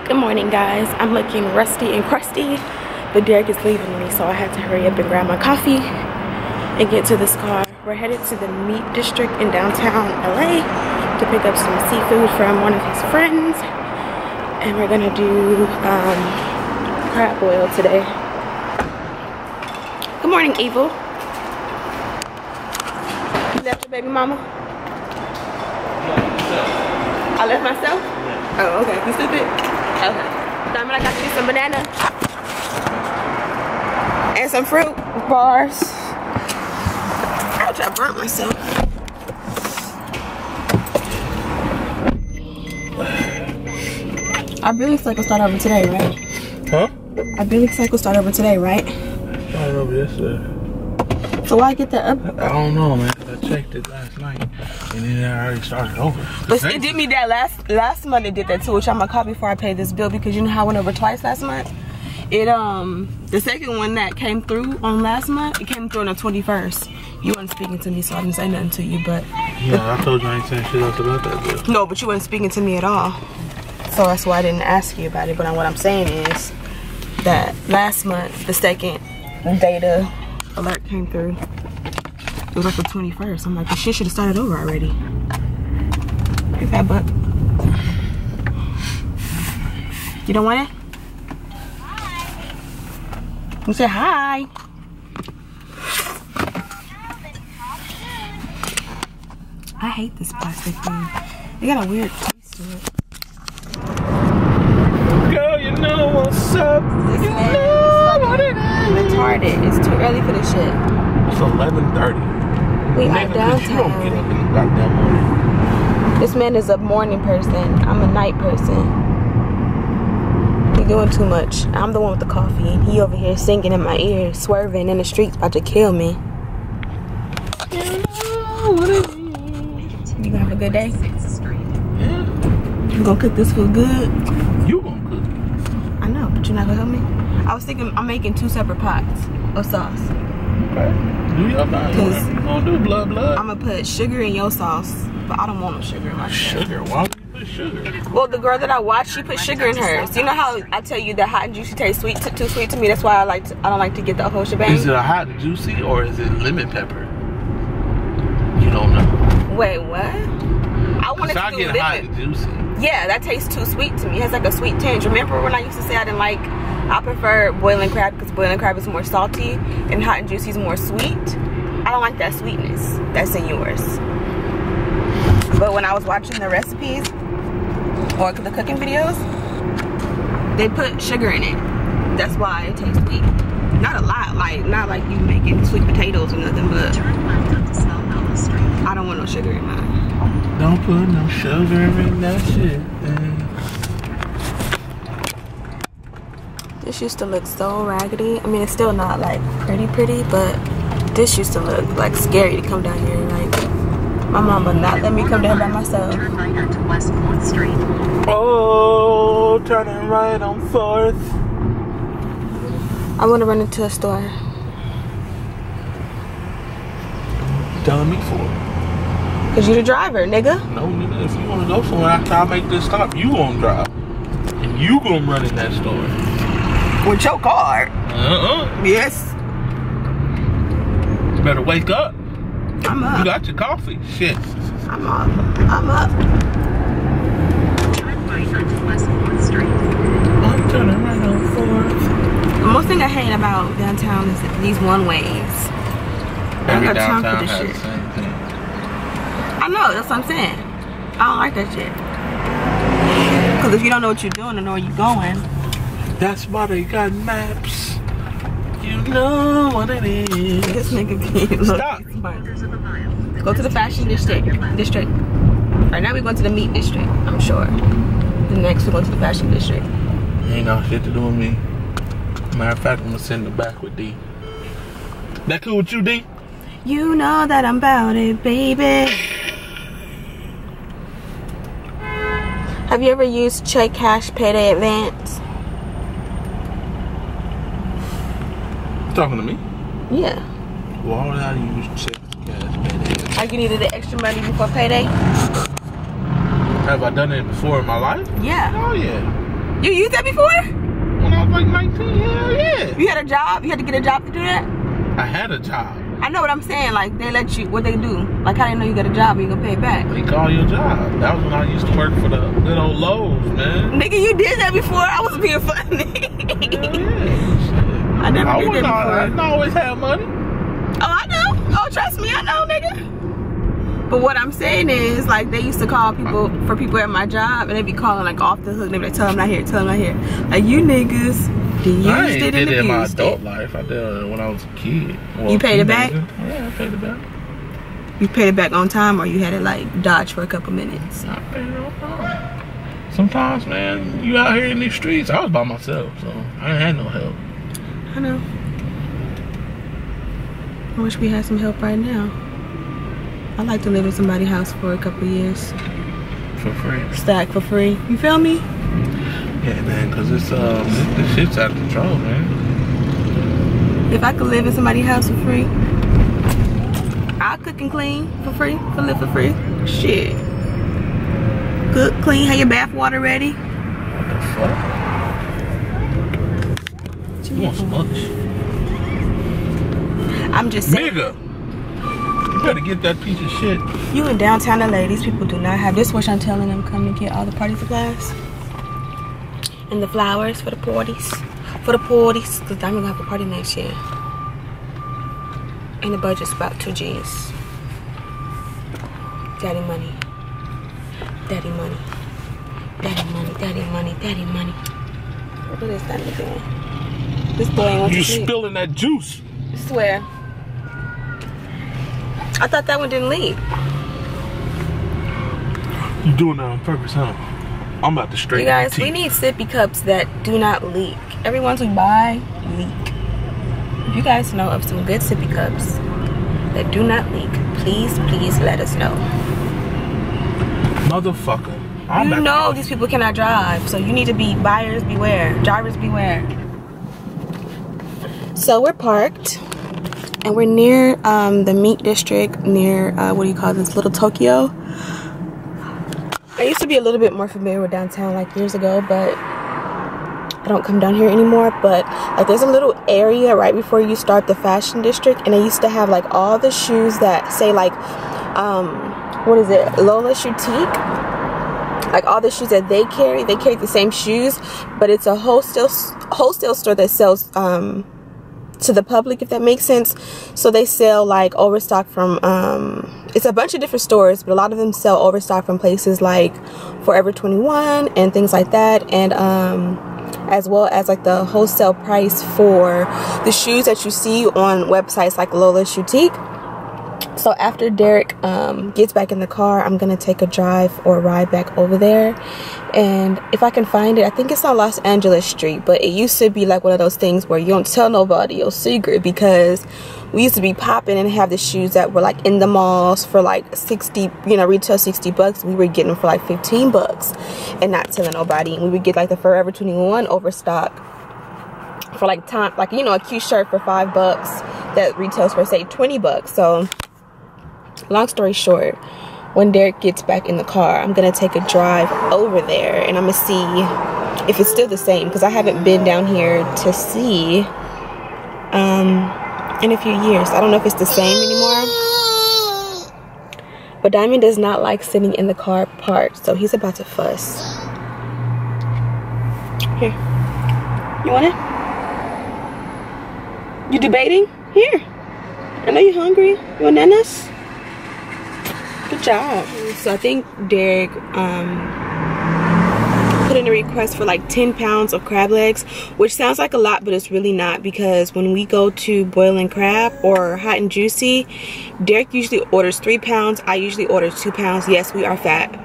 Good morning, guys. I'm looking rusty and crusty, but Derek is leaving me, so I had to hurry up and grab my coffee and get to this car. We're headed to the meat district in downtown LA to pick up some seafood from one of his friends, and we're gonna do crab boil today. Good morning, Evil. You left your baby mama? I left myself? Yeah. Oh, okay. You stupid? Okay. Diamond, I got you some banana and some fruit bars. Ouch, I burnt myself. Our billing cycle start over today, right? Huh? Our billing cycle start over today, right? Started over yesterday. So why get that up? I don't know, man. I checked it last night, and then I already started over. But it did me that last month. It did that too, which I'm gonna call before I pay this bill, because you know how I went over twice last month. It the second one that came through on last month, it came through on the 21st. You weren't speaking to me, so I didn't say nothing to you. But yeah, I told you I ain't saying shit else about that bill. No, but you weren't speaking to me at all, so that's why I didn't ask you about it. But what I'm saying is that last month, the second data alert came through. It was like the 21st. I'm like, the shit should have started over already. Hey, fat butt. You don't want it? Hi. You say hi. I hate this plastic thing. It got a weird taste to it. Girl, you know what's up. This you man know what it is. Retarded. It's too early for this shit. It's 11:30. We are You don't get up in the downtown. goddamn morning. This man is a morning person. I'm a night person. He doing too much. I'm the one with the coffee, and he over here singing in my ear, swerving in the streets, about to kill me. You know what it is. You gonna have a good day? Yeah. You gonna cook this food good? You gonna cook? I know, but you're not gonna help me? I was thinking I'm making 2 separate pots of sauce. Okay. Do your thing. Whatever you gonna do, blood. I'm gonna put sugar in your sauce, but I don't want no sugar in my sauce. Sugar? Why would you put sugar? Well, the girl that I watched, she put sugar in hers. You know how I tell you that hot and juicy tastes sweet, too sweet to me? That's why I don't like to get the whole shebang. Is it a hot and juicy, or is it lemon pepper? You don't know. Wait, what? I wanted to do get hot and juicy. Yeah, that tastes too sweet to me. It has like a sweet tinge. Remember when I used to say I prefer boiling crab because boiling crab is more salty and hot and juicy is more sweet? I don't like that sweetness that's in yours. But when I was watching the recipes or the cooking videos, they put sugar in it. That's why it tastes sweet. Not a lot, not like you making sweet potatoes or nothing, but I don't want no sugar in mine. Don't put no sugar in that shit. This used to look so raggedy. I mean, it's still not like pretty, but this used to look like scary to come down here. Like, my mom would not let me come down by myself. Turn right onto West 4th Street. Oh, turning right on 4th. I want to run into a store. Telling me for? Cause you the driver, nigga. No, nigga. If you want to go somewhere after I make this stop, you gonna drive, and you gonna run in that store with your car. Yes. You better wake up. I'm up. You got your coffee. Shit. I'm up. I'm up. Turn right onto West 4th Street. I'm turning right on 4th. The most thing I hate about downtown is these one-ways. I don't have time for this shit. I know, that's what I'm saying. I don't like that shit. Because if you don't know what you're doing and know where you're going. That's why they got maps. You know what it is. This nigga can't stop. Go to the fashion district. Right now we're going to the meat district, I'm sure. The next we're going to the fashion district. Ain't no shit to do with me. Matter of fact, I'm gonna send it back with D. That cool with you, D? You know that I'm about it, baby. Have you ever used check cash payday advance? You talking to me? Yeah. Why would I use check cash payday? Like you needed the extra money before payday? Have I done it before in my life? Yeah. Oh yeah. You used that before? When I was like 19, hell yeah. You had a job? You had to get a job to do that? I had a job. I know what I'm saying. Like, they let you, what they do? Like, how they know you got a job and you gonna pay it back? They call your job. That was when I used to work for the good old Lowe's, man. Nigga, you did that before. I was being funny. Yeah, I never did that before. I didn't always have money. Oh, I know. Oh, trust me, I know, nigga. But what I'm saying is, like, they used to call people for people at my job, and they be calling like off the hook. They be like, tell them not here, tell them not here. Like, you niggas, they used I it did and it in my abused adult it. life. I did it when I was a kid. Well, You paid it back? Yeah, I paid it back. You paid it back on time, or you had it like dodge for a couple minutes? I paid it on time. Sometimes, man, you out here in these streets. I was by myself, so I ain't had no help. I know. I wish we had some help right now. I'd like to live in somebody's house for a couple years. For free. Stack for free. You feel me? Yeah, man, because it's this shit's out of control, man. If I could live in somebody's house for free, I'll cook and clean for free, live for free. Shit. Cook, clean, have your bath water ready. What the fuck? You want some lunch? I'm just saying. Nigga! You better get that piece of shit. You in downtown LA, these people do not have this. What I'm telling them, come and get all the party supplies. And the flowers for the parties. For the parties. Because I'm going to have a party next year. And the budget's about 2 G's. Daddy money. Daddy money. Daddy money. Daddy money. Daddy money. What is that doing? This boy ain't want You to sleep. spilling that juice. I swear. I thought that one didn't leak. You doing that on purpose, huh? I'm about to straighten You guys, your we teeth. need sippy cups that do not leak. Every ones we buy, leak. If you guys know of some good sippy cups that do not leak, please let us know. Motherfucker. You know these people cannot drive, so you need to be buyers beware, drivers beware. So we're parked, and we're near the meat district, near, what do you call this, Little Tokyo. I used to be a little bit more familiar with downtown like years ago, but I don't come down here anymore. But like there's a little area right before you start the fashion district, and they used to have like all the shoes that say like, what is it, Lola Boutique? Like all the shoes that they carry the same shoes, but it's a wholesale store that sells to the public, if that makes sense. So they sell like overstock from it's a bunch of different stores, but a lot of them sell overstock from places like Forever 21 and things like that, and as well as like the wholesale price for the shoes that you see on websites like Lola Boutique. So after Derek gets back in the car, I'm gonna take a drive or ride back over there, and if I can find it, I think it's on Los Angeles Street, but it used to be like one of those things where you don't tell nobody your secret, because we used to be popping and have the shoes that were like in the malls for like 60, you know, retail 60 bucks. We were getting them for like 15 bucks and not telling nobody. And we would get like the Forever 21 overstock for like time, like, you know, a cute shirt for $5 that retails for say 20 bucks. So long story short, when Derek gets back in the car, I'm gonna take a drive over there, and I'm gonna see if it's still the same, because I haven't been down here to see in a few years. I don't know if it's the same anymore, but Diamond does not like sitting in the car parked, so he's about to fuss. Here, you want it? You debating? Here, I know you're hungry. You want nanas? Good job. So I think Derek put in a request for like 10 pounds of crab legs, which sounds like a lot, but it's really not, because when we go to Boiling Crab or Hot and Juicy, Derek usually orders 3 pounds. I usually order 2 pounds. Yes, we are fat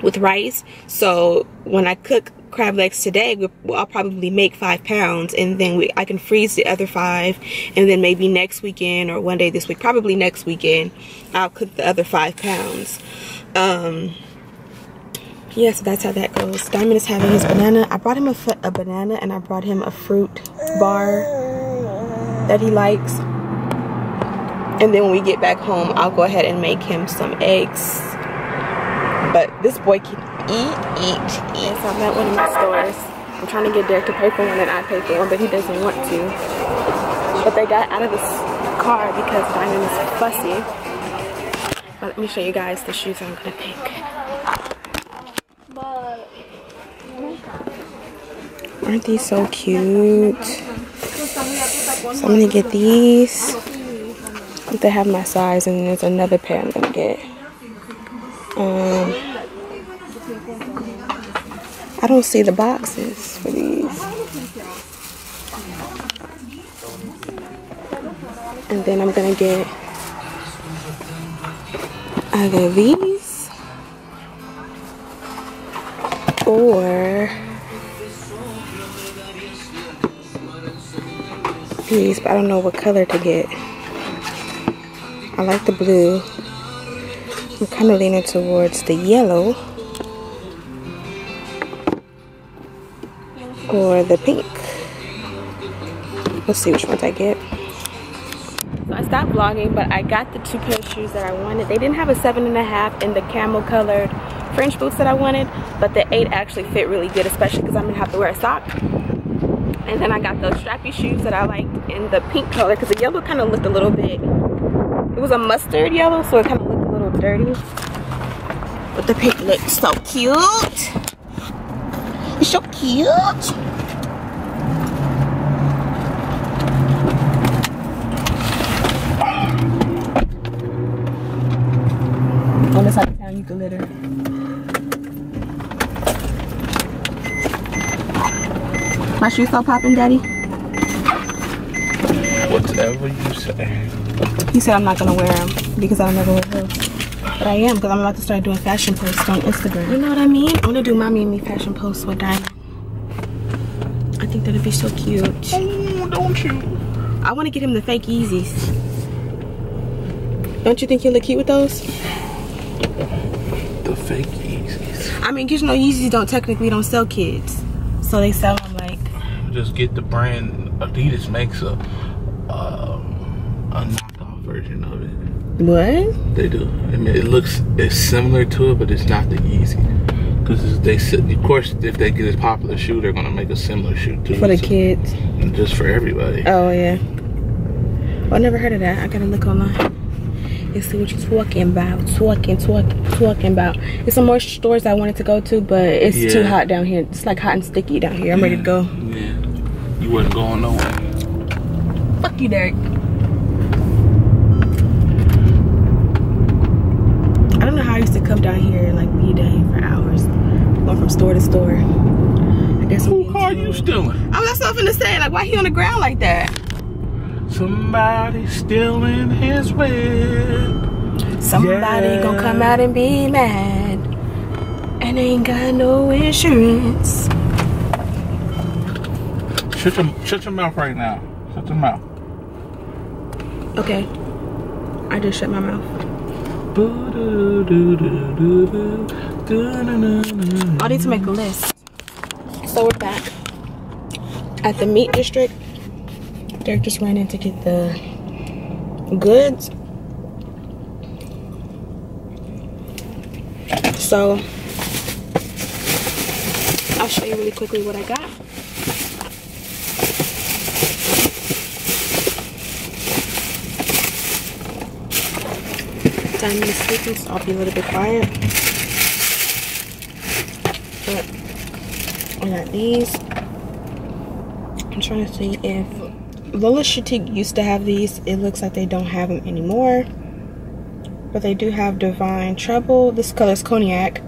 with rice. So when I cook crab legs today, I'll probably make 5 pounds, and then I can freeze the other 5, and then maybe next weekend or one day this week, probably next weekend, I'll cook the other 5 pounds. Yeah, so that's how that goes. Diamond is having his banana. I brought him a banana, and I brought him a fruit bar that he likes. And then when we get back home, I'll go ahead and make him some eggs. But this boy Yes, I'm at one of my stores. I'm trying to get Derek to pay for one and I pay for one, but he doesn't want to. But they got out of this car because Diamond is fussy. But let me show you guys the shoes I'm gonna pick. Aren't these so cute? So I'm gonna get these. If they have my size, and there's another pair I'm gonna get. I don't see the boxes for these. And then I'm gonna get either these or these, but I don't know what color to get. I like the blue. I'm kind of leaning towards the yellow or the pink. Let's see which ones I get. So I stopped vlogging, but I got the 2 pair of shoes that I wanted. They didn't have a 7.5 in the camel colored French boots that I wanted, but the 8 actually fit really good, especially because I'm gonna have to wear a sock. And then I got those strappy shoes that I liked in the pink color, because the yellow kind of looked a little bit, it was a mustard yellow, so it kind of looked a little dirty. But the pink looks so cute. It's so cute. On this side of town, you can litter. My shoes still popping, Daddy? Whatever you say. He said I'm not gonna wear them because I don't never wear heels. But I am, because I'm about to start doing fashion posts on Instagram. You know what I mean? I'm gonna do Mommy and Me fashion posts with Diamond. I think that'd be so cute. Oh, don't you? I want to get him the fake Yeezys. Don't you think he'll look cute with those? The fake Yeezys. I mean, cause you know Yeezys don't sell kids, so they sell them like. Just get the brand. Adidas makes a knockoff version of it. What? They do. I mean, it's similar to it, but it's not the Yeezy. Because they said, of course, if they get a popular shoe, they're gonna make a similar shoe too. For the kids. And just for everybody. Oh yeah. Well, I never heard of that. I gotta look online and see what you're talking about. Talking about. There's some more stores I wanted to go to, but it's too hot down here. It's like hot and sticky down here. I'm ready to go. Yeah. You wasn't going nowhere. Fuck you, Derek. I don't know how I used to come down here and like be down here for hours, going from store to store. I guess. Who car you stealing? I'm not something to say. Like, why he on the ground like that? Somebody stealing his whip. Somebody gonna come out and be mad, and ain't got no insurance. Shut your mouth right now. Shut your mouth. Okay. I just shut my mouth. I need to make a list. So we're back at the meat district. Derek just ran in to get the goods. So I'll show you really quickly what I got. Diamond is sleeping, so I'll be a little bit quiet. But I got these. I'm trying to see if Lola Chitique used to have these. It looks like they don't have them anymore. But they do have Divine Trouble. This color is Cognac.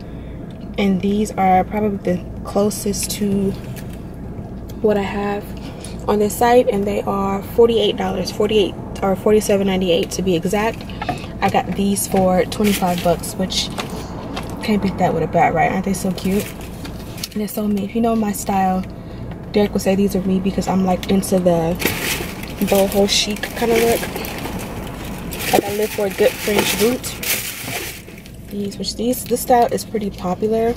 And these are probably the closest to what I have on this site. And they are $48. $48 or $47.98 to be exact. I got these for 25 bucks, which can't beat that with a bat, right? Aren't they so cute? And they're so me. If you know my style, Derek would say these are me because I'm like into the boho chic kind of look. Like I live for a good French boot. This style is pretty popular.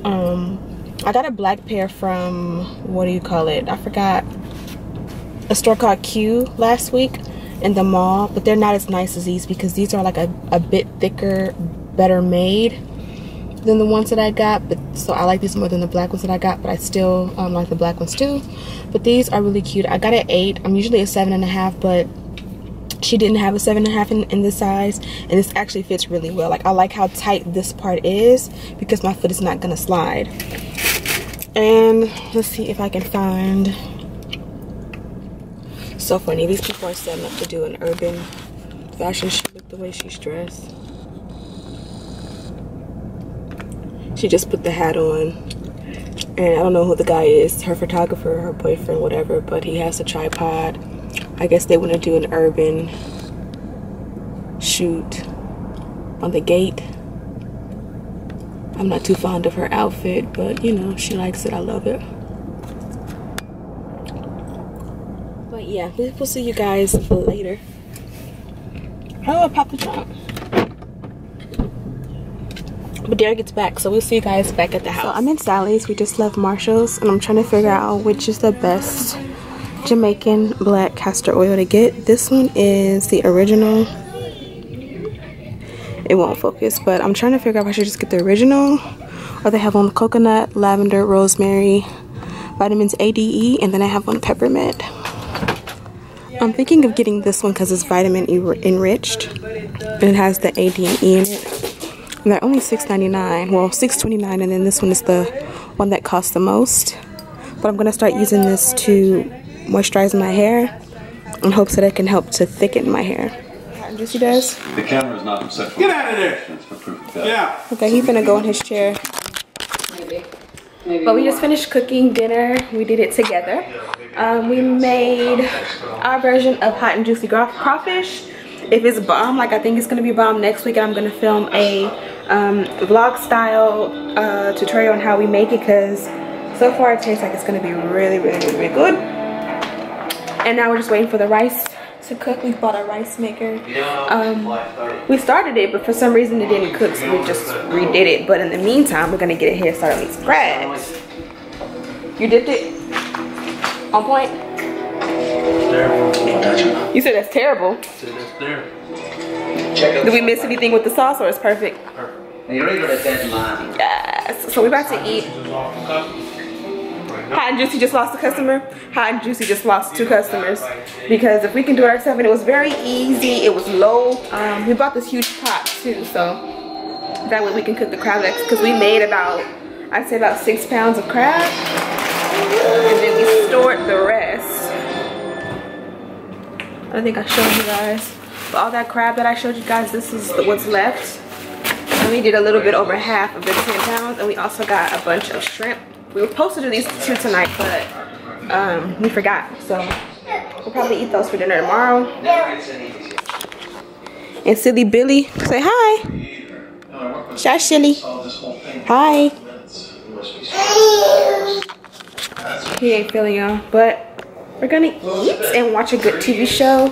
I got a black pair from, what do you call it? I forgot. A store called Q last week in the mall, but they're not as nice as these because these are like a bit thicker, better made. than the ones that I got, but so I like these more than the black ones that I got, but I still like the black ones too. But these are really cute. I got an 8. I'm usually a 7.5, but she didn't have a 7.5 in this size, and this actually fits really well. Like, I like how tight this part is because my foot is not gonna slide. And let's see if I can find. So funny, these people are setting up to do an urban fashion shoot with the way she's dressed. She just put the hat on, and I don't know who the guy is, her photographer, her boyfriend, whatever, but he has a tripod. I guess they want to do an urban shoot on the gate. I'm not too fond of her outfit, but you know, she likes it. I love it. But yeah, we'll see you guys later. How do I pop the trunk? But Derek gets back, so we'll see you guys back at the house. So I'm in Sally's. We just left Marshall's, and I'm trying to figure out which is the best Jamaican black castor oil to get. This one is the original. It won't focus, but I'm trying to figure out if I should just get the original, or they have on coconut, lavender, rosemary, vitamins A, D, E, and then I have one peppermint. I'm thinking of getting this one because it's vitamin enriched, and it has the A, D, and E in it. And they're only $6.99, well $6.29, and then this one is the one that costs the most. But I'm gonna start using this to moisturize my hair in hopes that it can help to thicken my hair. Juicy does. The camera is not set for. Get out of there! It's for proof of that. Yeah. Okay, he's gonna go in his chair. But we just finished cooking dinner. We did it together. We made our version of hot and juicy crawfish. If it's bomb, like I think it's gonna be bomb next week, I'm gonna film a vlog style tutorial on how we make it, because so far it tastes like it's gonna be really good. And now we're just waiting for the rice to cook. We bought a rice maker. We started it, but for some reason it didn't cook, so we just redid it. But in the meantime, we're gonna get it here started from scratch. You dipped it? On point? You said that's terrible. Did we miss anything with the sauce, or it's perfect? Yes. So we're about to eat. Hot and Juicy just lost a customer. Hot and Juicy just lost 2 customers. Because if we can do it ourselves, and it was very easy, it was low. We bought this huge pot too, so that way we can cook the crab legs. Because we made about, I'd say about 6 pounds of crab. And then we stored the rest. I think I showed you guys. But all that crab that I showed you guys, this is what's left. And we did a little bit over half of the 10 pounds. And we also got a bunch of shrimp. We were supposed to do these 2 tonight, but we forgot. So we'll probably eat those for dinner tomorrow. And Silly Billy, say hi. Shout Silly. Hi. He ain't feeling y'all, but we're gonna eat and watch a good TV show.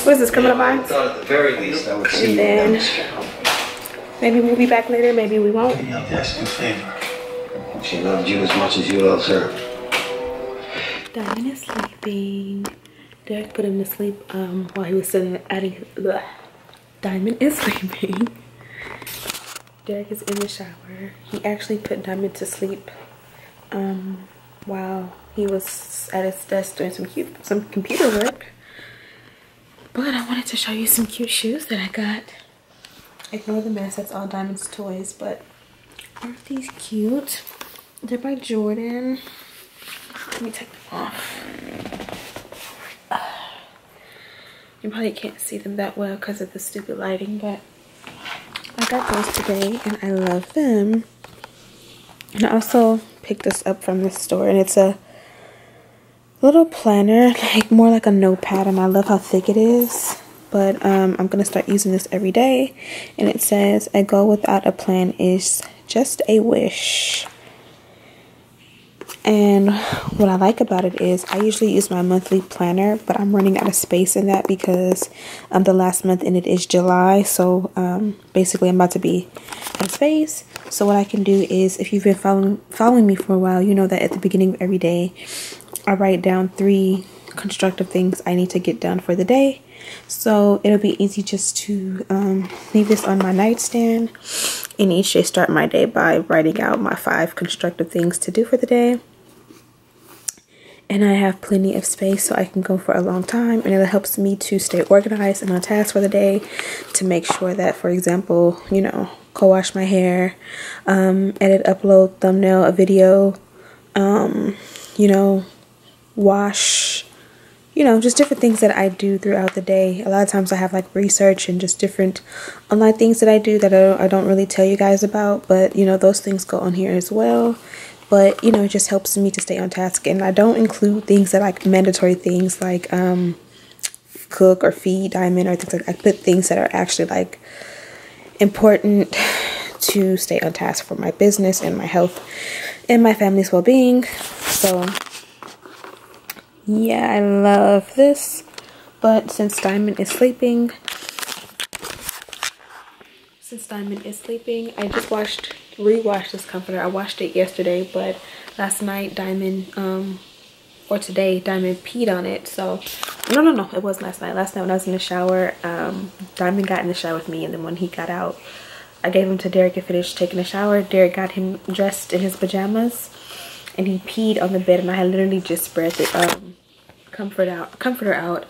What is this, Criminal Minds? And then maybe we'll be back later, maybe we won't. She loved you as much as you loved her. Diamond is sleeping. Derek put him to sleep while he was sitting at his... Diamond is sleeping. Derek is in the shower. He actually put Diamond to sleep while he was at his desk doing some computer work. But I wanted to show you some cute shoes that I got. Ignore the mess, that's all Diamond's toys, but aren't these cute? They're by Jordan. Let me take them off. You probably can't see them that well because of the stupid lighting, but I got those today and I love them. And I also picked this up from this store, and it's a little planner, like more like a notepad, and I love how thick it is. But I'm gonna start using this every day, and it says, "A goal without a plan is just a wish." And what I like about it is I usually use my monthly planner, but I'm running out of space in that because the last month in it is July. So basically I'm about to be in space. So what I can do is, if you've been following me for a while, you know that at the beginning of every day I write down 3 constructive things I need to get done for the day. So it'll be easy just to leave this on my nightstand And each day start my day by writing out my 5 constructive things to do for the day. And I have plenty of space so I can go for a long time, and it helps me to stay organized and on task for the day, to make sure that, for example, you know, co-wash my hair, edit, upload, thumbnail, a video, you know, wash, you know, just different things that I do throughout the day. A lot of times I have like research and just different online things that I do that I don't really tell you guys about, but you know, those things go on here as well. But you know, it just helps me to stay on task, and I don't include things that like mandatory things like cook or feed Diamond or things like that. I put things that are actually like important to stay on task for my business and my health and my family's well-being. So yeah, I love this. But since Diamond is sleeping, I just rewashed this comforter. I washed it yesterday, but last night Diamond or today Diamond peed on it. So no, it was last night. Last night when I was in the shower, Diamond got in the shower with me, and then when he got out, I gave him to Derek and finished taking a shower. Derek got him dressed in his pajamas, and he peed on the bed, and I had literally just spread the comforter out.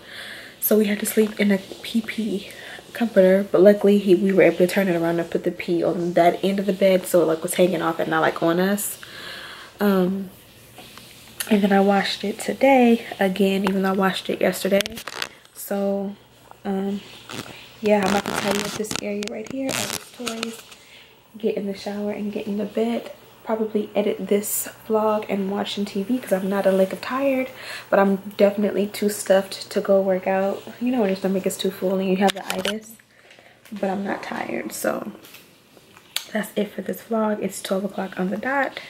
So we had to sleep in a pee comforter, but luckily we were able to turn it around and put the pee on that end of the bed, so it like was hanging off and not like on us. And then I washed it today again, even though I washed it yesterday. So yeah, I'm about to tidy up this area right here, all these toys, get in the shower and get in the bed. Probably edit this vlog and watching TV because I'm not a lick of tired, but I'm definitely too stuffed to go work out. You know when your stomach is too full and you have the itis, but I'm not tired. So that's it for this vlog. It's 12 o'clock on the dot.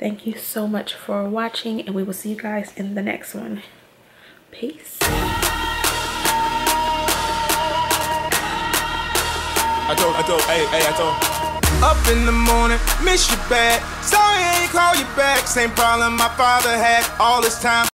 Thank you so much for watching, and we will see you guys in the next one. Peace. I told. Up in the morning, miss you bad. Sorry I ain't call you back. Same problem my father had all this time.